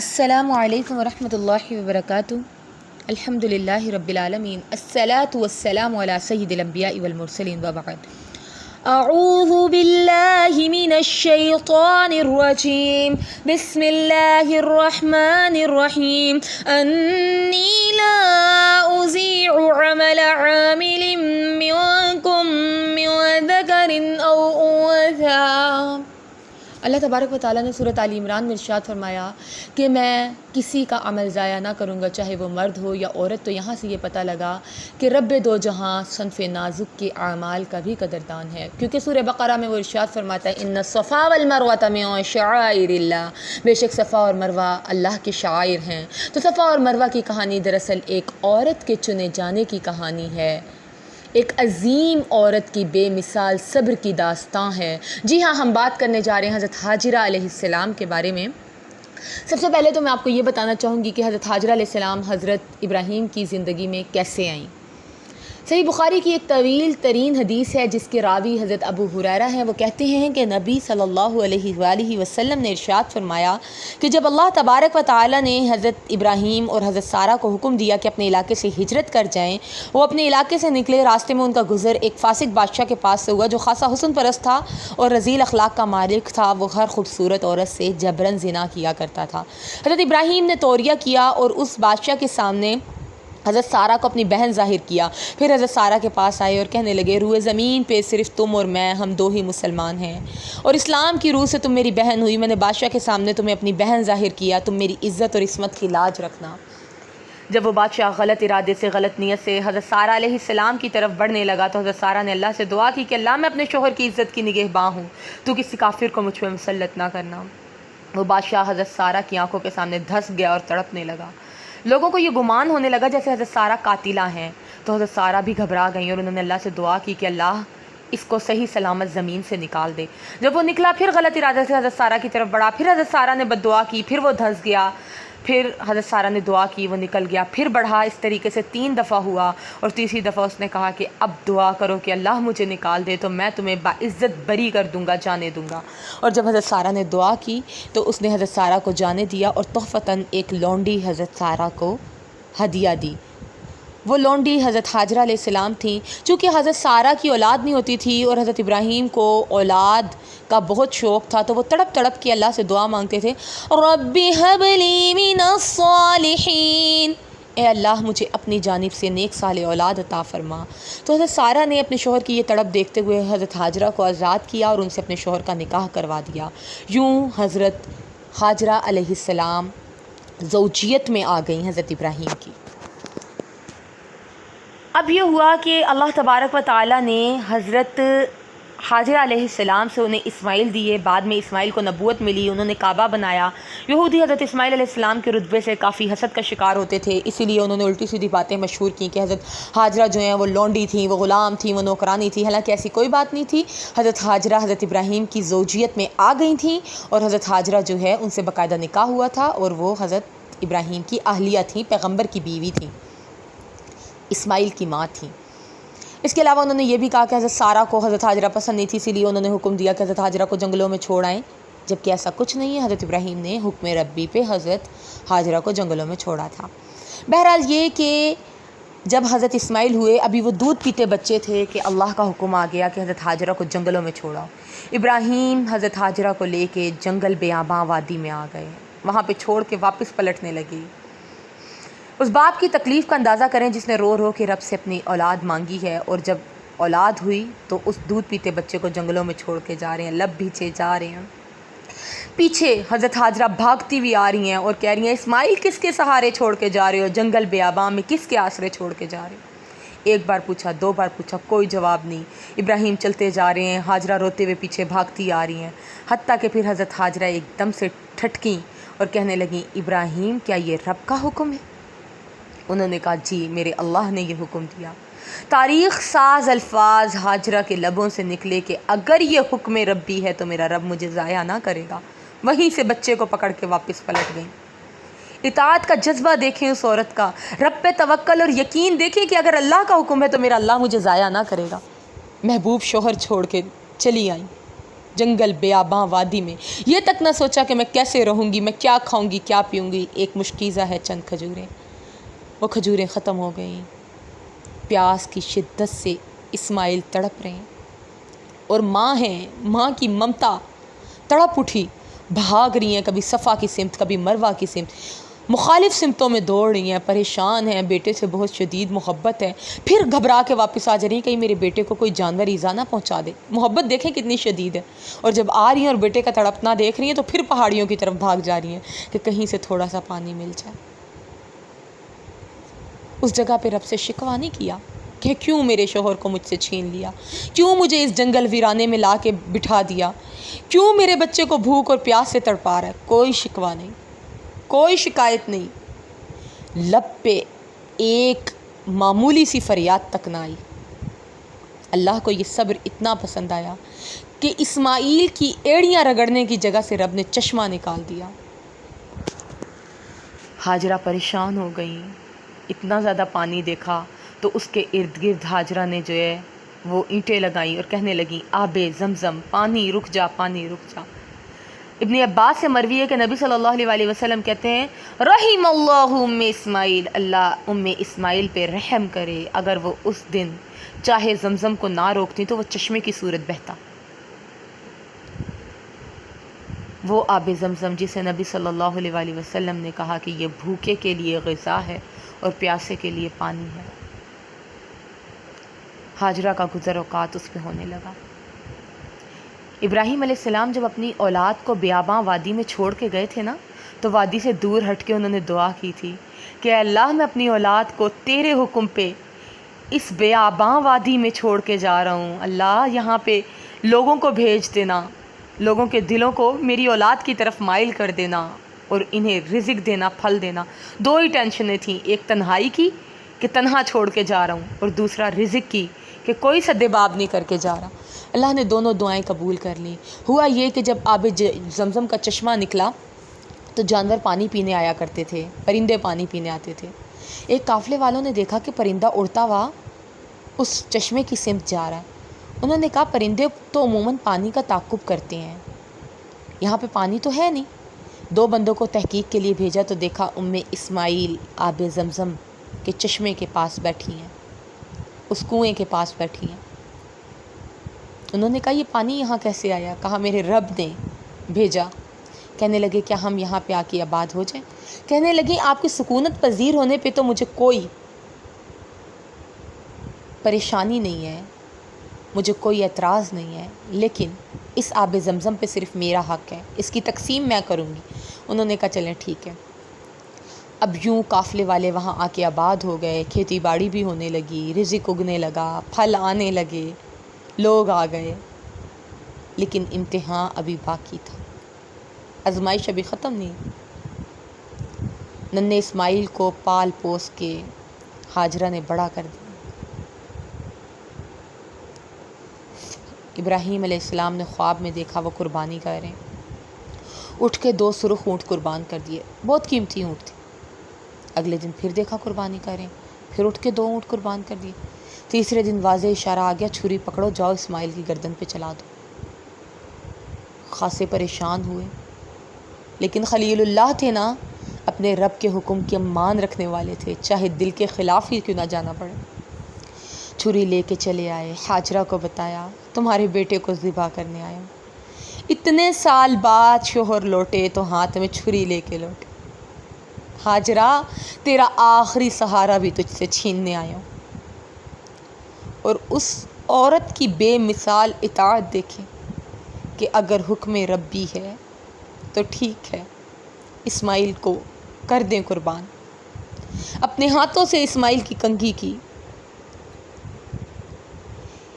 السلام علیکم ورحمۃ اللہ وبرکاتہ۔ الحمد للہ رب العالمین، الصلاۃ والسلام علی سید الانبیاء والمرسلین وبعد۔ اعوذ باللہ من الشیطان الرجیم، بسم اللہ الرحمن الرحیم۔ انی لا اضیع عمل عامل منکم من ذکر او انثی۔ اللہ تبارک و تعالیٰ نے سورۃ آل عمران میں ارشاد فرمایا کہ میں کسی کا عمل ضائع نہ کروں گا، چاہے وہ مرد ہو یا عورت۔ تو یہاں سے یہ پتہ لگا کہ رب دو جہاں صنف نازک کے اعمال کا بھی قدردان ہے، کیونکہ سورہ بقرہ میں وہ ارشاد فرماتا ہے ان الصفا والمروۃ من شعائر اللہ، بے شک صفا اور مروہ اللہ کے شعائر ہیں۔ تو صفا اور مروہ کی کہانی دراصل ایک عورت کے چنے جانے کی کہانی ہے، ایک عظیم عورت کی بے مثال صبر کی داستان ہے۔ جی ہاں، ہم بات کرنے جا رہے ہیں حضرت حاجرہ علیہ السلام کے بارے میں۔ سب سے پہلے تو میں آپ کو یہ بتانا چاہوں گی کہ حضرت حاجرہ علیہ السلام حضرت ابراہیم کی زندگی میں کیسے آئیں۔ صحیح بخاری کی ایک طویل ترین حدیث ہے جس کے راوی حضرت ابو ہریرہ ہیں۔ وہ کہتے ہیں کہ نبی صلی اللہ علیہ وآلہ وسلم نے ارشاد فرمایا کہ جب اللہ تبارک و تعالیٰ نے حضرت ابراہیم اور حضرت سارہ کو حکم دیا کہ اپنے علاقے سے ہجرت کر جائیں، وہ اپنے علاقے سے نکلے۔ راستے میں ان کا گزر ایک فاسق بادشاہ کے پاس سے ہوا جو خاصا حسن پرست تھا اور رذیل اخلاق کا مالک تھا۔ وہ ہر خوبصورت عورت سے جبراً زنا کیا کرتا تھا۔ حضرت ابراہیم نے توریہ کیا اور اس بادشاہ کے سامنے حضرت سارہ کو اپنی بہن ظاہر کیا۔ پھر حضرت سارہ کے پاس آئے اور کہنے لگے روئے زمین پہ صرف تم اور میں، ہم دو ہی مسلمان ہیں، اور اسلام کی روح سے تم میری بہن ہوئی۔ میں نے بادشاہ کے سامنے تمہیں اپنی بہن ظاہر کیا، تم میری عزت اور عصمت کی لاج رکھنا۔ جب وہ بادشاہ غلط ارادے سے، غلط نیت سے حضرت سارہ علیہ السلام کی طرف بڑھنے لگا تو حضرت سارہ نے اللہ سے دعا کی کہ اللہ میں اپنے شوہر کی عزت کی نگہباں ہوں، تو کسی کافر کو مجھ پہ مسلط نہ کرنا۔ وہ بادشاہ حضرت سارہ کی آنکھوں کے سامنے دھس گیا اور تڑپنے لگا۔ لوگوں کو یہ گمان ہونے لگا جیسے حضرت سارہ قاتلہ ہیں، تو حضرت سارہ بھی گھبرا گئیں اور انہوں نے اللہ سے دعا کی کہ اللہ اس کو صحیح سلامت زمین سے نکال دے۔ جب وہ نکلا پھر غلط ارادے سے حضرت سارہ کی طرف بڑھا، پھر حضرت سارہ نے بد دعا کی، پھر وہ دھس گیا، پھر حضرت سارہ نے دعا کی، وہ نکل گیا، پھر بڑھا۔ اس طریقے سے 3 دفعہ ہوا، اور تیسری دفعہ اس نے کہا کہ اب دعا کرو کہ اللہ مجھے نکال دے تو میں تمہیں باعزت بری کر دوں گا، جانے دوں گا۔ اور جب حضرت سارہ نے دعا کی تو اس نے حضرت سارہ کو جانے دیا اور تحفتاً ایک لونڈی حضرت سارہ کو ہدیہ دی۔ وہ لونڈی حضرت حاجرہ علیہ السلام تھیں۔ چونکہ حضرت سارہ کی اولاد نہیں ہوتی تھی اور حضرت ابراہیم کو اولاد کا بہت شوق تھا، تو وہ تڑپ تڑپ کے اللہ سے دعا مانگتے تھے، رب ہب لی من الصالحین، اے اللہ مجھے اپنی جانب سے نیک صالح اولاد عطا فرما۔ تو حضرت سارہ نے اپنے شوہر کی یہ تڑپ دیکھتے ہوئے حضرت حاجرہ کو آزاد کیا اور ان سے اپنے شوہر کا نکاح کروا دیا۔ یوں حضرت حاجرہ علیہ السلام زوجیت میں آ گئیں حضرت ابراہیم کی۔ اب یہ ہوا کہ اللہ تبارک و تعالیٰ نے حضرت حاجرہ علیہ السلام سے انہیں اسماعیل دیے۔ بعد میں اسماعیل کو نبوت ملی، انہوں نے کعبہ بنایا۔ یہودی حضرت اسماعیل علیہ السلام کے رتبے سے کافی حسد کا شکار ہوتے تھے، اسی لیے انہوں نے الٹی سیدھی باتیں مشہور کیں کہ حضرت حاجرہ جو ہیں وہ لونڈی تھیں، وہ غلام تھیں، وہ نوکرانی تھیں۔ حالانکہ ایسی کوئی بات نہیں تھی۔ حضرت حاجرہ حضرت ابراہیم کی زوجیت میں آ گئی تھیں اور حضرت حاجرہ جو ہے ان سے باقاعدہ نکاح ہوا تھا اور وہ حضرت ابراہیم کی اہلیہ تھیں، پیغمبر کی بیوی تھیں، اسماعیل کی ماں تھیں۔ اس کے علاوہ انہوں نے یہ بھی کہا کہ حضرت سارہ کو حضرت حاجرہ پسند نہیں تھی، اسی لیے انہوں نے حکم دیا کہ حضرت حاجرہ کو جنگلوں میں چھوڑ آئیں، جبکہ ایسا کچھ نہیں ہے۔ حضرت ابراہیم نے حکم ربی پہ حضرت حاجرہ کو جنگلوں میں چھوڑا تھا۔ بہرحال یہ کہ جب حضرت اسماعیل ہوئے، ابھی وہ دودھ پیتے بچے تھے کہ اللہ کا حکم آ گیا کہ حضرت حاجرہ کو جنگلوں میں چھوڑا۔ ابراہیم حضرت حاجرہ کو لے کے جنگل بیاباں وادی میں آ گئے، وہاں پہ چھوڑ کے واپس پلٹنے لگے۔ اس باپ کی تکلیف کا اندازہ کریں جس نے رو رو کے رب سے اپنی اولاد مانگی ہے، اور جب اولاد ہوئی تو اس دودھ پیتے بچے کو جنگلوں میں چھوڑ کے جا رہے ہیں، لب بھیچے جا رہے ہیں۔ پیچھے حضرت حاجرہ بھاگتی ہوئی آ رہی ہیں اور کہہ رہی ہیں اسماعیل کس کے سہارے چھوڑ کے جا رہے ہو، جنگل بیاباں میں کس کے آسرے چھوڑ کے جا رہے ہو؟ ایک بار پوچھا، 2 بار پوچھا، کوئی جواب نہیں۔ ابراہیم چلتے جا رہے ہیں، حاجرہ روتے ہوئے پیچھے بھاگتی آ رہی ہیں، حتیٰ کہ پھر حضرت حاجرہ ایک دم سے ٹھٹکیں اور کہنے لگیں ابراہیم کیا یہ رب کا حکم ہے؟ انہوں نے کہا جی میرے اللہ نے یہ حکم دیا۔ تاریخ ساز الفاظ حاجرہ کے لبوں سے نکلے کہ اگر یہ حکم ربی ہے تو میرا رب مجھے ضائع نہ کرے گا۔ وہیں سے بچے کو پکڑ کے واپس پلٹ گئیں۔ اطاعت کا جذبہ دیکھیں اس عورت کا، رب پہ توکل اور یقین دیکھیں کہ اگر اللہ کا حکم ہے تو میرا اللہ مجھے ضائع نہ کرے گا۔ محبوب شوہر چھوڑ کے چلی آئیں۔ جنگل بیاباں وادی میں، یہ تک نہ سوچا کہ میں کیسے رہوں گی، میں کیا کھاؤں گی، کیا پیوں گی۔ ایک مشکیزہ ہے چند کھجوریں، وہ کھجوریں ختم ہو گئیں۔ پیاس کی شدت سے اسماعیل تڑپ رہے ہیں، اور ماں ہیں، ماں کی ممتا تڑپ اٹھی، بھاگ رہی ہیں، کبھی صفا کی سمت، کبھی مروہ کی سمت، مخالف سمتوں میں دوڑ رہی ہیں، پریشان ہیں، بیٹے سے بہت شدید محبت ہے، پھر گھبرا کے واپس آ جا رہی ہیں کہیں میرے بیٹے کو کوئی جانور ایذا نہ پہنچا دے۔ محبت دیکھیں کتنی شدید ہے، اور جب آ رہی ہیں اور بیٹے کا تڑپنا دیکھ رہی ہیں تو پھر پہاڑیوں کی طرف بھاگ جا رہی ہیں کہ کہیں سے تھوڑا سا پانی مل جائے۔ اس جگہ پہ رب سے شکوہ نہیں کیا کہ کیوں میرے شوہر کو مجھ سے چھین لیا، کیوں مجھے اس جنگل ویرانے میں لا کے بٹھا دیا، کیوں میرے بچے کو بھوک اور پیاس سے تڑپا رہا ہے۔ کوئی شکوہ نہیں، کوئی شکایت نہیں، لب پہ ایک معمولی سی فریاد تک نہ آئی۔ اللہ کو یہ صبر اتنا پسند آیا کہ اسماعیل کی ایڑیاں رگڑنے کی جگہ سے رب نے چشمہ نکال دیا۔ ہاجرہ پریشان ہو گئیں، اتنا زیادہ پانی دیکھا تو اس کے ارد گرد ہاجرہ نے جو ہے وہ اینٹیں لگائیں اور کہنے لگیں آب زمزم، پانی رک جا، پانی رک جا۔ ابن عباس سے مروی ہے کہ نبی صلی اللہ علیہ وسلم کہتے ہیں رحم اللہ ام اسماعیل، اللہ ام اسماعیل پہ رحم کرے، اگر وہ اس دن چاہے زمزم کو نہ روکتی تو وہ چشمے کی صورت بہتا۔ وہ آب زمزم جسے نبی صلی اللہ علیہ وسلم نے کہا کہ یہ بھوکے کے لیے غذا ہے اور پیاسے کے لیے پانی ہے۔ ہاجرہ کا گزر اوقات اس پہ ہونے لگا۔ ابراہیم علیہ السلام جب اپنی اولاد کو بیاباں وادی میں چھوڑ کے گئے تھے نا، تو وادی سے دور ہٹ کے انہوں نے دعا کی تھی کہ اے اللہ میں اپنی اولاد کو تیرے حکم پہ اس بیاباں وادی میں چھوڑ کے جا رہا ہوں، اللہ یہاں پہ لوگوں کو بھیج دینا، لوگوں کے دلوں کو میری اولاد کی طرف مائل کر دینا اور انہیں رزق دینا، پھل دینا۔ دو ہی ٹینشنیں تھیں، ایک تنہائی کی کہ تنہا چھوڑ کے جا رہا ہوں، اور دوسرا رزق کی کہ کوئی سدے باب نہیں کر کے جا رہا۔ اللہ نے دونوں دعائیں قبول کر لیں۔ ہوا یہ کہ جب آب زمزم کا چشمہ نکلا تو جانور پانی پینے آیا کرتے تھے، پرندے پانی پینے آتے تھے۔ ایک قافلے والوں نے دیکھا کہ پرندہ اڑتا ہوا اس چشمے کی سمت جا رہا ہے۔ انہوں نے کہا پرندے تو عموماً پانی کا تعقب کرتے ہیں، یہاں پہ پانی تو ہے نہیں۔ دو بندوں کو تحقیق کے لیے بھیجا تو دیکھا ام اسماعیل آب زمزم کے چشمے کے پاس بیٹھی ہیں، اس کنویں کے پاس بیٹھی ہیں۔ انہوں نے کہا یہ پانی یہاں کیسے آیا؟ کہا میرے رب نے بھیجا۔ کہنے لگے کیا ہم یہاں پہ آ کے آباد ہو جائیں؟ کہنے لگے آپ کی سکونت پذیر ہونے پہ تو مجھے کوئی پریشانی نہیں ہے، مجھے کوئی اعتراض نہیں ہے، لیکن اس آب زمزم پہ صرف میرا حق ہے، اس کی تقسیم میں کروں گی۔ انہوں نے کہا چلیں ٹھیک ہے۔ اب یوں قافلے والے وہاں آ کے آباد ہو گئے، کھیتی باڑی بھی ہونے لگی، رزق اگنے لگا، پھل آنے لگے، لوگ آ گئے، لیکن امتحان ابھی باقی تھا، آزمائش ابھی ختم نہیں۔ ننھے اسماعیل کو پال پوس کے ہاجرہ نے بڑا کر دیا۔ ابراہیم علیہ السلام نے خواب میں دیکھا وہ قربانی کر رہے ہیں، اٹھ کے 2 سرخ اونٹ قربان کر دیے، بہت قیمتی اونٹ تھے۔ اگلے دن پھر دیکھا قربانی کر رہے ہیں، پھر اٹھ کے 2 اونٹ قربان کر دیے۔ تیسرے دن واضح اشارہ آ گیا چھری پکڑو جاؤ اسماعیل کی گردن پہ چلا دو۔ خاصے پریشان ہوئے، لیکن خلیل اللہ تھے نا، اپنے رب کے حکم کی مان رکھنے والے تھے، چاہے دل کے خلاف ہی کیوں نہ جانا پڑے۔ چھری لے کے چلے آئے، ہاجرہ کو بتایا تمہارے بیٹے کو ذبح کرنے آئے ہوں۔ اتنے سال بعد شوہر لوٹے تو ہاتھ میں چھری لے کے لوٹے۔ ہاجرہ تیرا آخری سہارا بھی تجھ سے چھیننے آیا ہوں۔ اور اس عورت کی بے مثال اطاعت دیکھیں کہ اگر حکم ربی ہے تو ٹھیک ہے، اسماعیل کو کر دیں قربان۔ اپنے ہاتھوں سے اسماعیل کی کنگھی کی،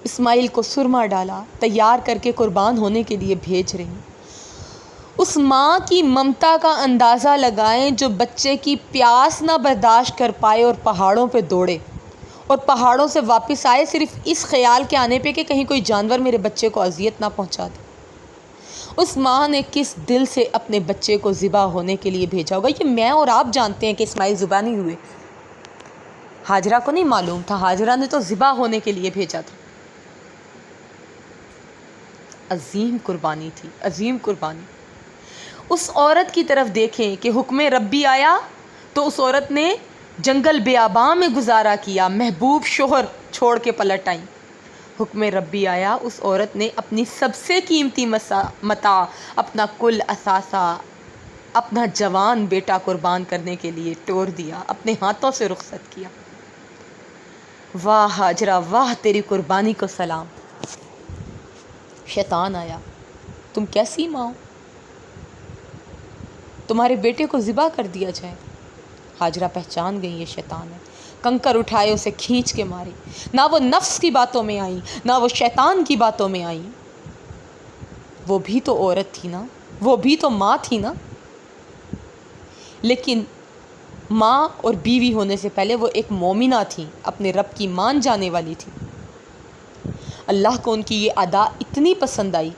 اسماعیل کو سرما ڈالا، تیار کر کے قربان ہونے کے لیے بھیج رہی۔ اس ماں کی ممتا کا اندازہ لگائیں جو بچے کی پیاس نہ برداشت کر پائے اور پہاڑوں پہ دوڑے، اور پہاڑوں سے واپس آئے صرف اس خیال کے آنے پہ کہ کہیں کوئی جانور میرے بچے کو اذیت نہ پہنچا دے۔ اس ماں نے کس دل سے اپنے بچے کو ذبح ہونے کے لیے بھیجا ہوگا؟ یہ میں اور آپ جانتے ہیں کہ اسماعیل ذبح نہیں ہوئے، ہاجرہ کو نہیں معلوم تھا، ہاجرہ نے تو ذبح ہونے کے لیے بھیجا تھا۔ عظیم قربانی تھی، عظیم قربانی۔ اس عورت کی طرف دیکھیں کہ حکم ربی آیا تو اس عورت نے جنگل بیاباں میں گزارا کیا، محبوب شوہر چھوڑ کے پلٹ آئیں۔ حکم ربی آیا، اس عورت نے اپنی سب سے قیمتی متاع، اپنا کل اثاثہ، اپنا جوان بیٹا قربان کرنے کے لیے توڑ دیا، اپنے ہاتھوں سے رخصت کیا۔ واہ ہاجرہ، واہ تیری قربانی کو سلام۔ شیطان آیا، تم کیسی ماں ہو، تمہارے بیٹے کو ذبح کر دیا جائے۔ ہاجرہ پہچان گئی یہ شیطان ہے، کنکر اٹھائے اسے کھینچ کے ماری۔ نہ وہ نفس کی باتوں میں آئیں، نہ وہ شیطان کی باتوں میں آئیں، وہ بھی تو عورت تھی نا، وہ بھی تو ماں تھی نا۔ لیکن ماں اور بیوی ہونے سے پہلے وہ ایک مومنہ تھی، اپنے رب کی مان جانے والی تھی۔ اللہ کو ان کی یہ ادا اتنی پسند آئی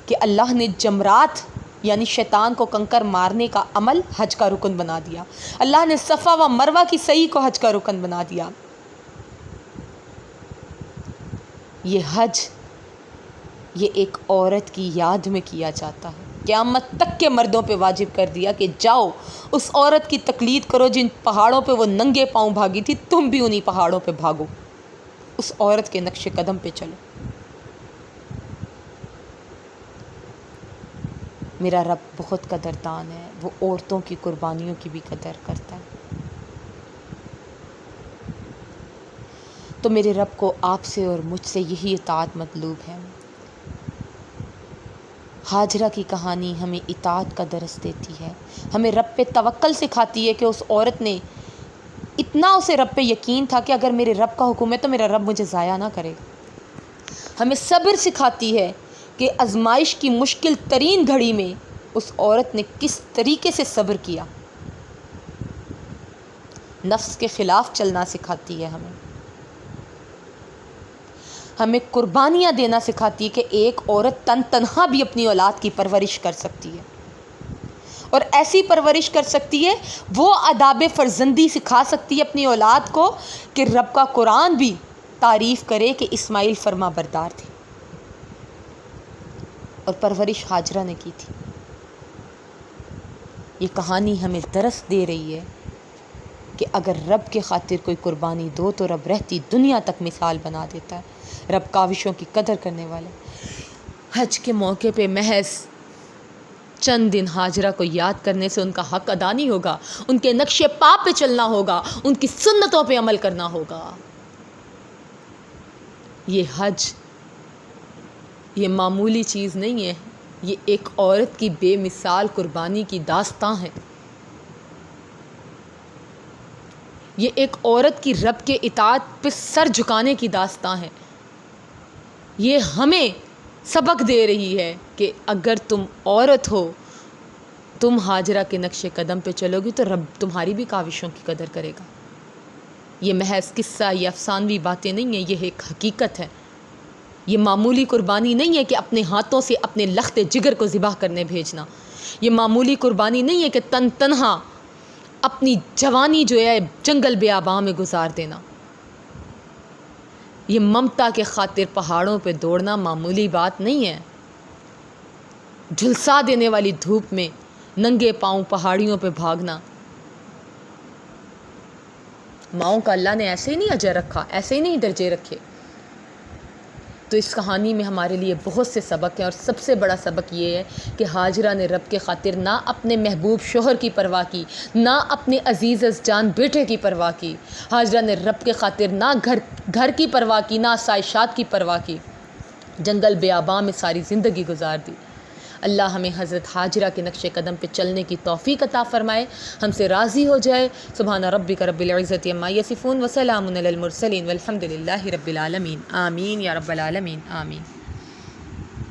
کہ اللہ نے جمرات یعنی شیطان کو کنکر مارنے کا عمل حج کا رکن بنا دیا۔ اللہ نے صفا و مروہ کی سعی کو حج کا رکن بنا دیا۔ یہ حج یہ ایک عورت کی یاد میں کیا جاتا ہے۔ قیامت تک کے مردوں پہ واجب کر دیا کہ جاؤ اس عورت کی تقلید کرو جن پہاڑوں پہ وہ ننگے پاؤں بھاگی تھی، تم بھی انہی پہاڑوں پہ بھاگو، اس عورت کے نقش قدم پہ چلو۔ میرا رب بہت قدردان ہے، وہ عورتوں کی قربانیوں کی بھی قدر کرتا ہے۔ تو میرے رب کو آپ سے اور مجھ سے یہی اطاعت مطلوب ہے۔ ہاجرہ کی کہانی ہمیں اطاعت کا درس دیتی ہے، ہمیں رب پہ توکل سکھاتی ہے کہ اس عورت نے اتنا اسے رب پہ یقین تھا کہ اگر میرے رب کا حکم ہے تو میرا رب مجھے ضائع نہ کرے گا۔ ہمیں صبر سکھاتی ہے کہ آزمائش کی مشکل ترین گھڑی میں اس عورت نے کس طریقے سے صبر کیا۔ نفس کے خلاف چلنا سکھاتی ہے ہمیں قربانیاں دینا سکھاتی ہے کہ ایک عورت تن تنہا بھی اپنی اولاد کی پرورش کر سکتی ہے، اور ایسی پرورش کر سکتی ہے، وہ آداب فرزندی سکھا سکتی ہے اپنی اولاد کو کہ رب کا قرآن بھی تعریف کرے کہ اسماعیل فرما بردار تھے، اور پرورش ہاجرہ نے کی تھی۔ یہ کہانی ہمیں درس دے رہی ہے کہ اگر رب کے خاطر کوئی قربانی دو تو رب رہتی دنیا تک مثال بنا دیتا ہے۔ رب کاوشوں کی قدر کرنے والے۔ حج کے موقع پہ محض چند دن ہاجرہ کو یاد کرنے سے ان کا حق ادا نہیں ہوگا، ان کے نقش پا پہ چلنا ہوگا، ان کی سنتوں پہ عمل کرنا ہوگا۔ یہ حج یہ معمولی چیز نہیں ہے، یہ ایک عورت کی بے مثال قربانی کی داستان ہے۔ یہ ایک عورت کی رب کے اطاعت پہ سر جھکانے کی داستان ہے۔ یہ ہمیں سبق دے رہی ہے کہ اگر تم عورت ہو، تم ہاجرہ کے نقش قدم پہ چلو گی تو رب تمہاری بھی کاوشوں کی قدر کرے گا۔ یہ محض قصہ یا افسانوی باتیں نہیں ہیں، یہ ایک حقیقت ہے۔ یہ معمولی قربانی نہیں ہے کہ اپنے ہاتھوں سے اپنے لخت جگر کو ذبح کرنے بھیجنا۔ یہ معمولی قربانی نہیں ہے کہ تن تنہا اپنی جوانی جو ہے جنگل بیاباں میں گزار دینا۔ یہ ممتا کے خاطر پہاڑوں پہ دوڑنا معمولی بات نہیں ہے۔ جھلسا دینے والی دھوپ میں ننگے پاؤں پہاڑیوں پہ بھاگنا۔ ماؤں کا اللہ نے ایسے ہی نہیں اجر رکھا، ایسے ہی نہیں درجے رکھے۔ تو اس کہانی میں ہمارے لیے بہت سے سبق ہیں، اور سب سے بڑا سبق یہ ہے کہ ہاجرہ نے رب کے خاطر نہ اپنے محبوب شوہر کی پرواہ کی، نہ اپنے عزیز جان بیٹے کی پرواہ کی۔ ہاجرہ نے رب کے خاطر نہ گھر کی پرواہ کی، نہ آسائشات کی پرواہ کی، جنگل بیاباں میں ساری زندگی گزار دی۔ اللہ ہمیں حضرت ہاجرہ کے نقش قدم پہ چلنے کی توفیق عطا فرمائے، ہم سے راضی ہو جائے۔ سبحان ربک رب العزت عما یصفون وسلام علی المرسلین والحمد للہ رب العالمین۔ آمین یا رب العالمین، آمین۔